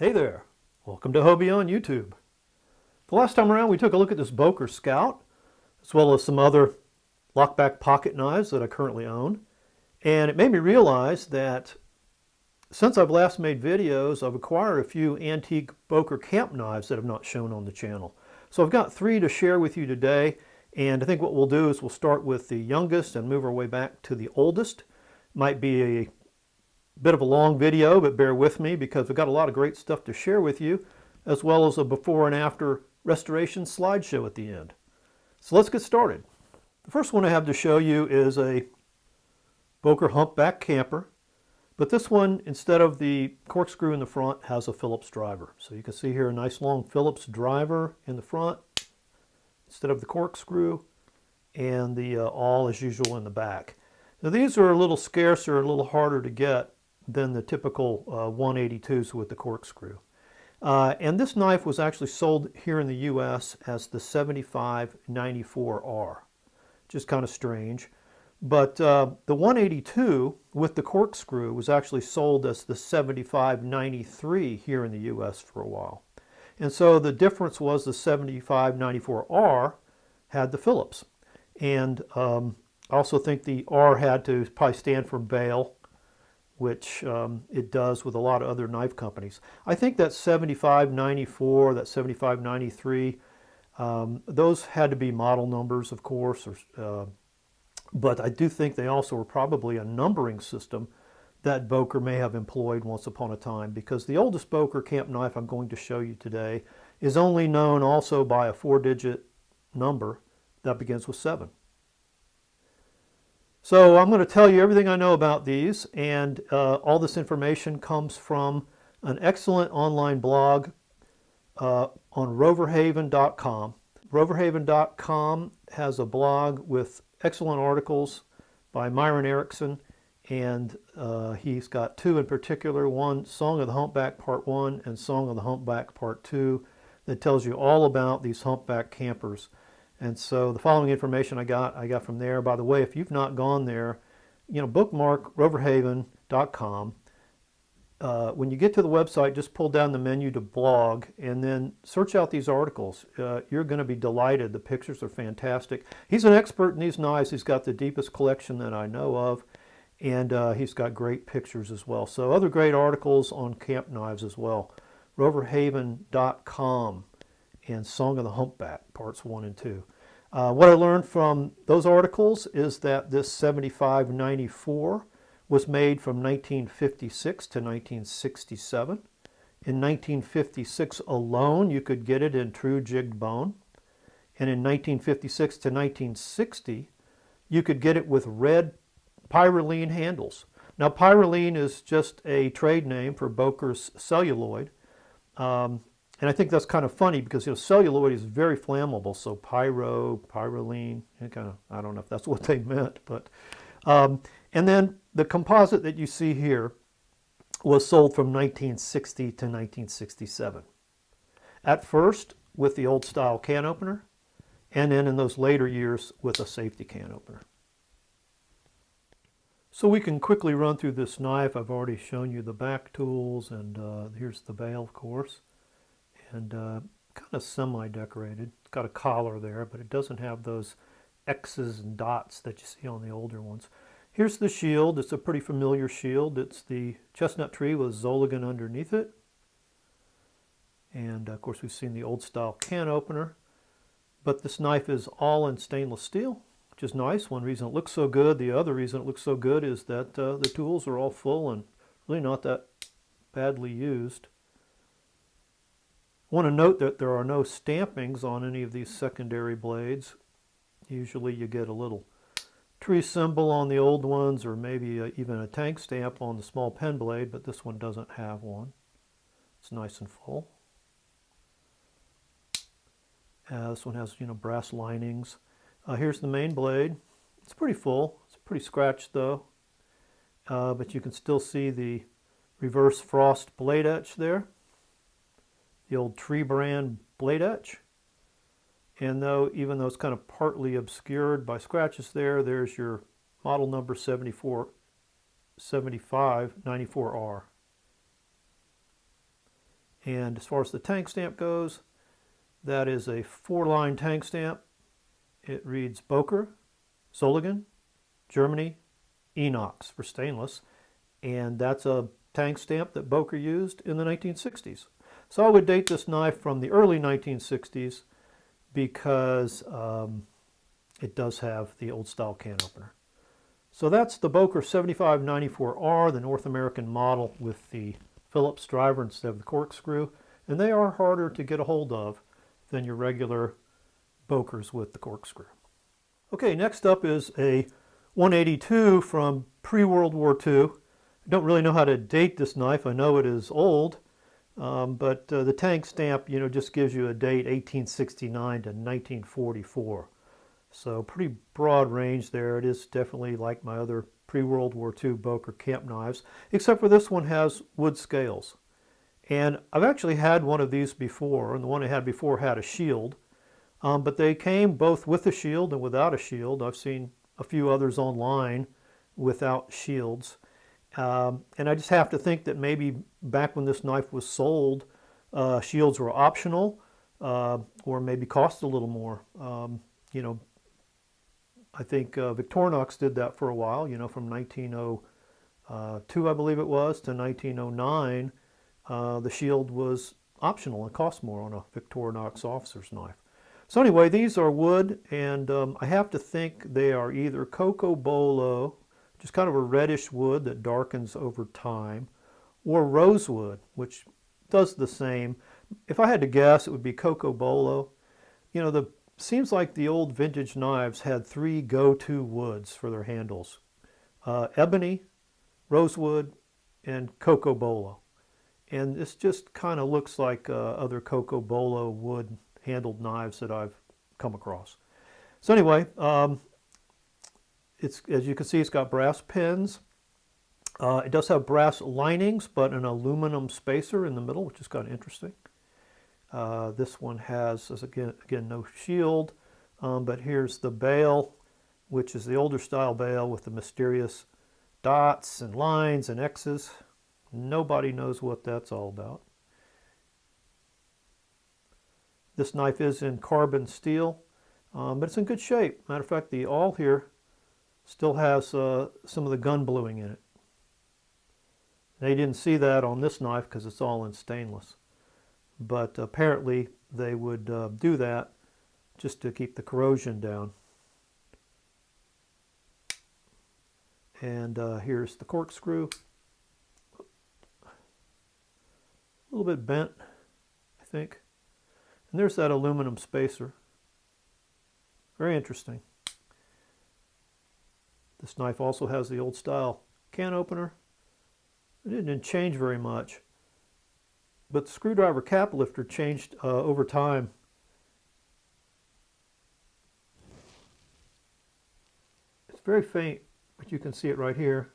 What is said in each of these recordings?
Hey there, welcome to Hobie on YouTube. The last time around we took a look at this Boker Scout, as well as some other lockback pocket knives that I currently own. And it made me realize that since I've last made videos, I've acquired a few antique Boker Camp knives that have not shown on the channel. So I've got three to share with you today, and I think what we'll do is we'll start with the youngest and move our way back to the oldest. Might be a bit of a long video, but bear with me because we've got a lot of great stuff to share with you, as well as a before and after restoration slideshow at the end. So let's get started. The first one I have to show you is a Boker Humpback camper, but this one, instead of the corkscrew in the front, has a Phillips driver. So you can see here a nice long Phillips driver in the front instead of the corkscrew, and the awl as usual in the back. Now these are a little scarcer, a little harder to get than the typical 182s with the corkscrew. And this knife was actually sold here in the US as the 7594R, just kind of strange. But the 182 with the corkscrew was actually sold as the 7593 here in the US for a while. And so the difference was the 7594R had the Phillips. And I also think the R had to probably stand for Bale, which it does with a lot of other knife companies. I think that 7594, that 7593, those had to be model numbers, of course, but I do think they also were probably a numbering system that Boker may have employed once upon a time, because the oldest Boker Camp knife I'm going to show you today is only known also by a 4-digit number that begins with 7. So I'm going to tell you everything I know about these, and all this information comes from an excellent online blog on roverhaven.com. Roverhaven.com has a blog with excellent articles by Myron Erickson, and he's got two in particular, one Song of the Humpback Part 1 and Song of the Humpback Part 2, that tells you all about these humpback campers. And so the following information I got from there. By the way, if you've not gone there, bookmark roverhaven.com. When you get to the website, just pull down the menu to blog and then search out these articles. You're going to be delighted. The pictures are fantastic. He's an expert in these knives. He's got the deepest collection that I know of, and he's got great pictures as well. So other great articles on camp knives as well. roverhaven.com and Song of the Humpback, Parts 1 and 2. What I learned from those articles is that this 7594 was made from 1956 to 1967. In 1956 alone, you could get it in true jigged bone. And in 1956 to 1960, you could get it with red pyrrolene handles. Now, pyrrolene is just a trade name for Boker's celluloid. And I think that's kind of funny because celluloid is very flammable. So pyrrolene, kind of, I don't know if that's what they meant, but and then the composite that you see here was sold from 1960 to 1967. At first with the old style can opener, and then in those later years with a safety can opener. So we can quickly run through this knife. I've already shown you the back tools, and here's the bail, of course. And kind of semi-decorated. It's got a collar there, but it doesn't have those X's and dots that you see on the older ones. Here's the shield. It's a pretty familiar shield. It's the chestnut tree with Zoligan underneath it. And of course we've seen the old style can opener. But this knife is all in stainless steel, which is nice. One reason it looks so good. The other reason it looks so good is that the tools are all full and really not that badly used. I want to note that there are no stampings on any of these secondary blades. Usually you get a little tree symbol on the old ones, or maybe even a tank stamp on the small pen blade, but this one doesn't have one. It's nice and full. This one has brass linings. Here's the main blade. It's pretty full. It's pretty scratched though, but you can still see the reverse frost blade etch there. The old Tree brand blade etch. And even though it's kind of partly obscured by scratches there, there's your model number 7594R. And as far as the tank stamp goes, that is a 4-line tank stamp. It reads Boker, Solingen, Germany, Enox for stainless. And that's a tank stamp that Boker used in the 1960s. So I would date this knife from the early 1960s because it does have the old style can opener. So that's the Boker 7594R, the North American model with the Phillips driver instead of the corkscrew. And they are harder to get a hold of than your regular Bokers with the corkscrew. Okay, next up is a 182 from pre-World War II. I don't really know how to date this knife. I know it is old, but the tank stamp, just gives you a date 1869 to 1944. So pretty broad range there. It is definitely like my other pre-World War II Boker Camp knives, except for this one has wood scales. And I've actually had one of these before, and the one I had before had a shield, but they came both with a shield and without a shield. I've seen a few others online without shields. And I just have to think that maybe back when this knife was sold, shields were optional, or maybe cost a little more. I think Victorinox did that for a while, from 1902, I believe it was, to 1909. The shield was optional and cost more on a Victorinox officer's knife. So anyway, these are wood, and I have to think they are either cocobolo, just kind of a reddish wood that darkens over time, or rosewood, which does the same. If I had to guess, it would be cocobolo. Seems like the old vintage knives had 3 go-to woods for their handles. Ebony, rosewood, and cocobolo. And this just kind of looks like other cocobolo wood handled knives that I've come across. So anyway, as you can see, it's got brass pins. It does have brass linings, but an aluminum spacer in the middle, which is kind of interesting. This one has, again, no shield, but here's the bail, which is the older style bail with the mysterious dots and lines and X's. Nobody knows what that's all about. This knife is in carbon steel, but it's in good shape. Matter of fact, the awl here still has some of the gun bluing in it. They didn't see that on this knife because it's all in stainless. But apparently they would do that just to keep the corrosion down. And here's the corkscrew. A little bit bent, I think. And there's that aluminum spacer. Very interesting. This knife also has the old style can opener. It didn't change very much. But the screwdriver cap lifter changed over time. It's very faint, but you can see it right here.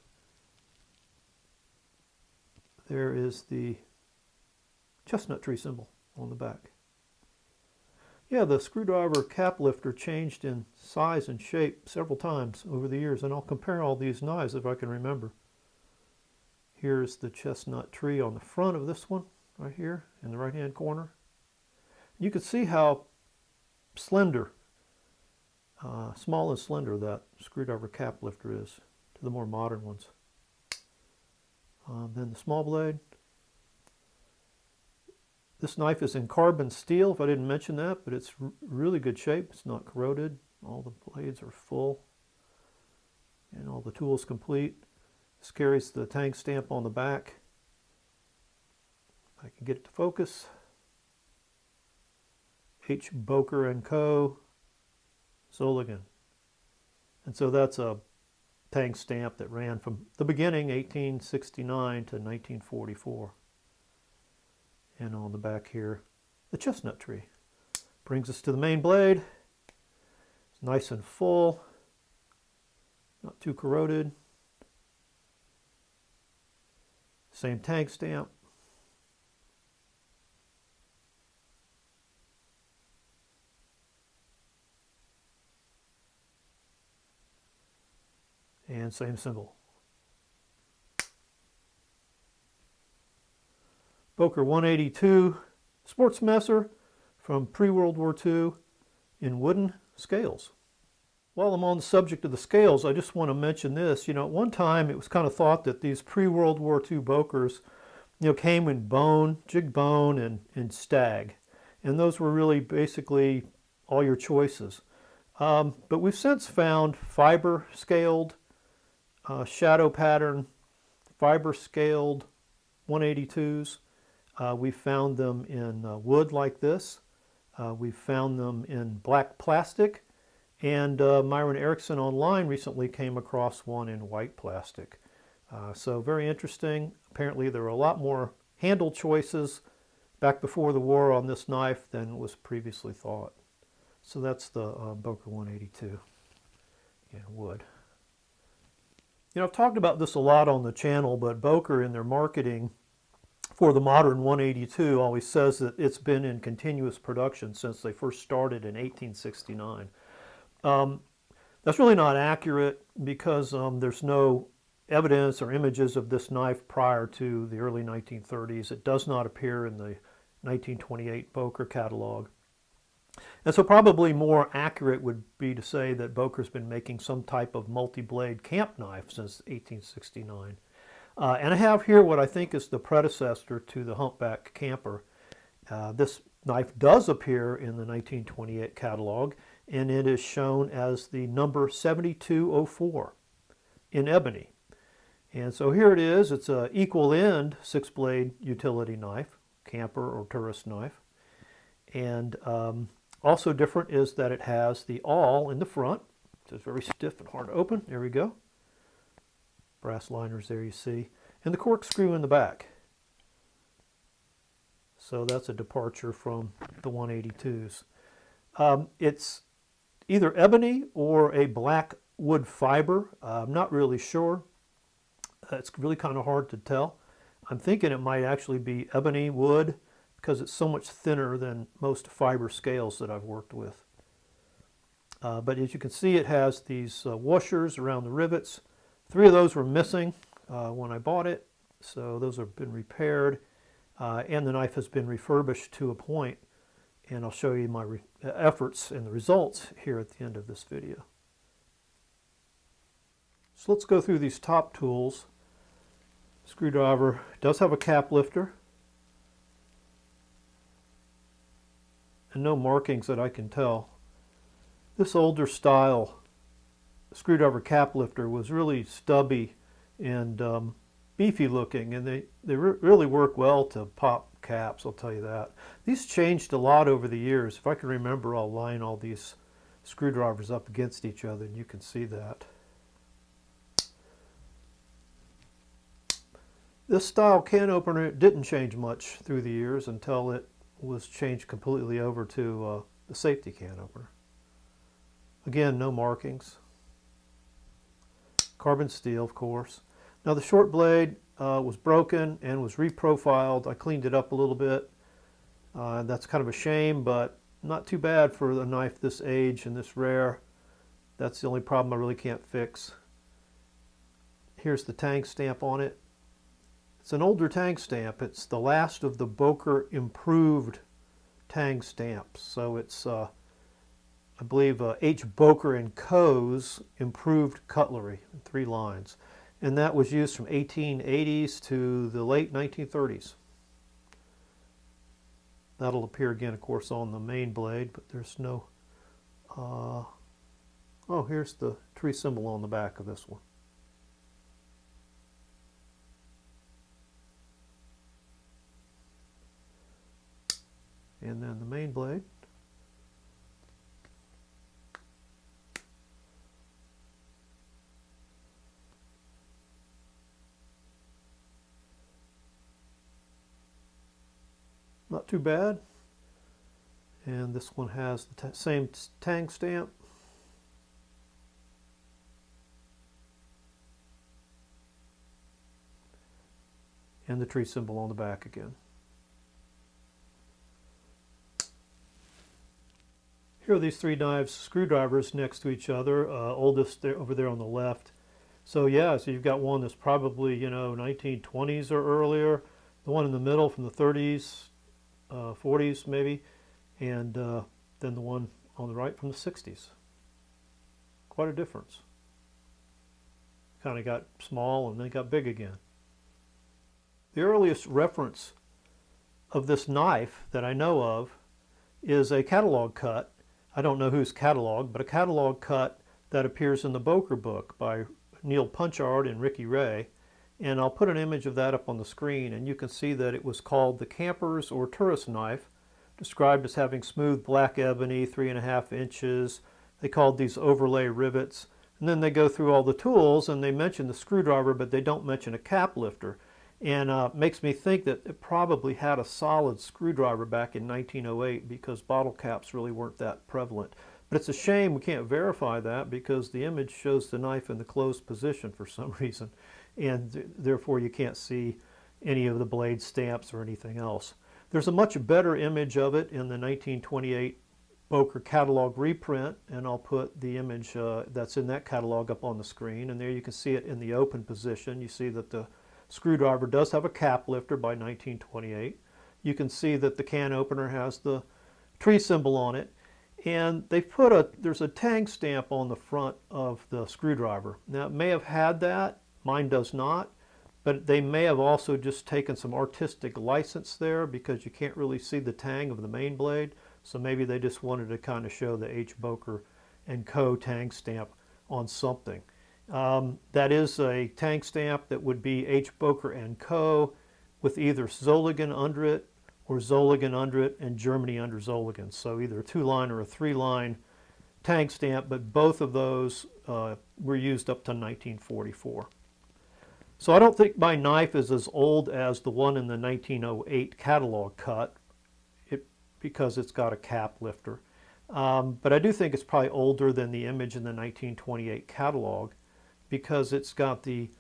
There is the chestnut tree symbol on the back. Yeah, the screwdriver cap lifter changed in size and shape several times over the years, and I'll compare all these knives if I can remember. Here's the chestnut tree on the front of this one, right here in the right-hand corner. You can see how slender, small and slender that screwdriver cap lifter is to the more modern ones. Then the small blade. This knife is in carbon steel, if I didn't mention that, but it's really good shape. It's not corroded. All the blades are full and all the tools complete. This carries the tank stamp on the back. I can get it to focus. H. Boker & Co. Solingen. And so that's a tank stamp that ran from the beginning, 1869 to 1944. And on the back here, the chestnut tree. Brings us to the main blade. It's nice and full, not too corroded. Same tank stamp. And same symbol. Boker 182 sports messer from pre-World War II in wooden scales. While I'm on the subject of the scales, I just want to mention this. At one time it was kind of thought that these pre-World War II Bokers, came in bone, jig bone, and stag. And those were really basically all your choices. But we've since found fiber scaled, shadow pattern, fiber scaled 182s. We found them in wood like this. We found them in black plastic. And Myron Erickson online recently came across one in white plastic. So very interesting. Apparently there were a lot more handle choices back before the war on this knife than was previously thought. So that's the Boker 182 in wood. I've talked about this a lot on the channel, but Boker in their marketing for the modern 182 always says that it's been in continuous production since they first started in 1869. That's really not accurate because there's no evidence or images of this knife prior to the early 1930s. It does not appear in the 1928 Boker catalog. And so probably more accurate would be to say that Boker's been making some type of multi-blade camp knife since 1869. And I have here what I think is the predecessor to the Humpback camper. This knife does appear in the 1928 catalog, and it is shown as the number 7204 in ebony. And so here it is. It's an equal end 6-blade utility knife, camper or tourist knife. And also different is that it has the awl in the front. So it's very stiff and hard to open. There we go. Brass liners there you see. And the corkscrew in the back. So that's a departure from the 182s. It's either ebony or a black wood fiber. I'm not really sure. It's really kind of hard to tell. I'm thinking it might actually be ebony wood because it's so much thinner than most fiber scales that I've worked with. But as you can see, it has these washers around the rivets. 3 of those were missing when I bought it, so those have been repaired. And the knife has been refurbished to a point, and I'll show you my efforts and the results here at the end of this video. So let's go through these top tools. Screwdriver does have a cap lifter, and no markings that I can tell. This older style screwdriver cap lifter was really stubby and beefy looking, and they really work well to pop caps, I'll tell you that. These changed a lot over the years. If I can remember, I'll line all these screwdrivers up against each other and you can see that. This style can opener didn't change much through the years until it was changed completely over to the safety can opener. Again, no markings. Carbon steel, of course. Now the short blade was broken and was reprofiled. I cleaned it up a little bit. That's kind of a shame, but not too bad for a knife this age and this rare. That's the only problem I really can't fix. Here's the tang stamp on it. It's an older tang stamp. It's the last of the Boker improved tang stamps. So it's, I believe, H. Boker & Co.'s improved cutlery in 3 lines. And that was used from 1880s to the late 1930s. That'll appear again, of course, on the main blade, but there's no... oh, here's the tree symbol on the back of this one. And then the main blade. Not too bad. And this one has the same tang stamp. And the tree symbol on the back again. Here are these 3 knives, screwdrivers next to each other, oldest there, over there on the left. So yeah, so you've got one that's probably, 1920s or earlier. the one in the middle from the 30s, 40s maybe, and then the one on the right from the 60s. Quite a difference. Kind of got small and then got big again. The earliest reference of this knife that I know of is a catalog cut. I don't know whose catalog, but a catalog cut that appears in the Boker book by Neil Punchard and Ricky Ray. And I'll put an image of that up on the screen, and you can see that it was called the camper's or tourist knife, described as having smooth black ebony, 3.5 inches. They called these overlay rivets. And then they go through all the tools and they mention the screwdriver, but they don't mention a cap lifter. And makes me think that it probably had a solid screwdriver back in 1908 because bottle caps really weren't that prevalent. But it's a shame we can't verify that because the image shows the knife in the closed position for some reason. And therefore you can't see any of the blade stamps or anything else. There's a much better image of it in the 1928 Boker catalog reprint, and I'll put the image that's in that catalog up on the screen, and there you can see it in the open position. You see that the screwdriver does have a cap lifter by 1928. You can see that the can opener has the tree symbol on it, and they've put there's a tang stamp on the front of the screwdriver. Now it may have had that, mine does not, but they may have also just taken some artistic license there because you can't really see the tang of the main blade. So maybe they just wanted to kind of show the H. Boker & Co. tang stamp on something. That is a tang stamp that would be H. Boker & Co. with either Zolligan under it or Zolligan under it and Germany under Zolligan. So either a 2-line or a 3-line tang stamp, but both of those were used up to 1944. So I don't think my knife is as old as the one in the 1908 catalog cut, because it's got a cap lifter. But I do think it's probably older than the image in the 1928 catalog because it's got the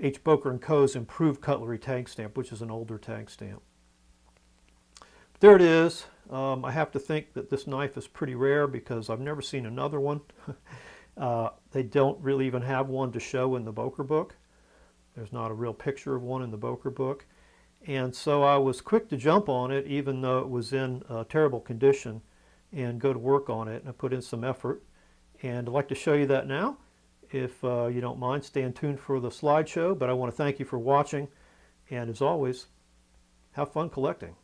H. Boker & Co.'s improved cutlery tang stamp, which is an older tang stamp. There it is. I have to think that this knife is pretty rare because I've never seen another one. They don't really even have one to show in the Boker book. There's not a real picture of one in the Boker book. And so I was quick to jump on it, even though it was in terrible condition, and go to work on it. And I put in some effort. And I'd like to show you that now. If you don't mind, stay tuned for the slideshow. But I want to thank you for watching. And as always, have fun collecting.